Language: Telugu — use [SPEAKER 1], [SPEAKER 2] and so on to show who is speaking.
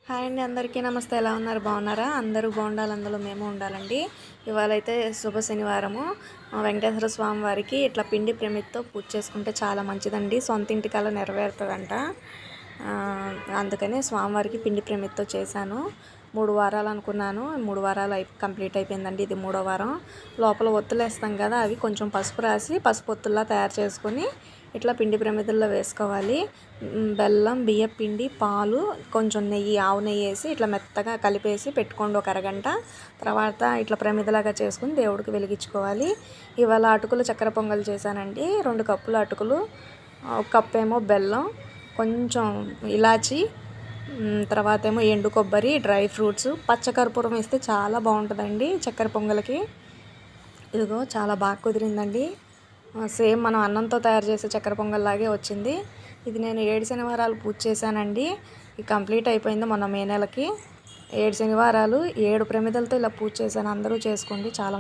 [SPEAKER 1] హాయ్ అండి, అందరికీ నమస్తే. ఎలా ఉన్నారు? బాగున్నారా? అందరూ బాగుండాలి, అందులో మేము ఉండాలండి. ఇవాళ అయితే శుభ శనివారము. వెంకటేశ్వర స్వామి వారికి ఇట్లా పిండి ప్రమిదతో పూజ చేసుకుంటే చాలా మంచిదండి. సొంత ఇంటి కల నెరవేరుతుందంట. అందుకనే స్వామివారికి పిండి ప్రమిదతో చేశాను. 3 వారాలు అనుకున్నాను. 3 వారాలు కంప్లీట్ అయిపోయిందండి. ఇది 3వ వారం. లోపల ఒత్తులు వేస్తాం కదా, అవి కొంచెం పసుపు రాసి పసుపు ఒత్తుల్లా తయారు చేసుకొని ఇట్లా పిండి ప్రమిదల్లో వేసుకోవాలి. బెల్లం, బియ్యం పిండి, పాలు, కొంచెం నెయ్యి, ఆవు నెయ్యి వేసి ఇట్లా మెత్తగా కలిపేసి పెట్టుకోండి ఒక అరగంట. తర్వాత ఇట్లా ప్రమిదలాగా చేసుకుని దేవుడికి వెలిగించుకోవాలి. ఇవాళ అటుకులు చక్కెర పొంగల్ చేశానండి. 2 కప్పులు అటుకులు, 1 కప్పు ఏమో బెల్లం, కొంచెం ఇలాచి, తర్వాత ఏమో ఎండు కొబ్బరి, డ్రై ఫ్రూట్స్, పచ్చకర్పూరం వేస్తే చాలా బాగుంటుందండి చక్కెర పొంగల్కి. ఇదిగో చాలా బాగా కుదిరిందండి. సేమ్ మనం అన్నంతో తయారు చేసే చక్కెర పొంగల్ లాగే వచ్చింది. ఇది నేను 7 శనివారాలు పూజ చేశానండి. ఇది కంప్లీట్ అయిపోయింది మొన్న మే నెలకి. 7 శనివారాలు 7 ప్రమిదలతో ఇలా పూజ చేశాను. అందరూ చేసుకోండి, చాలా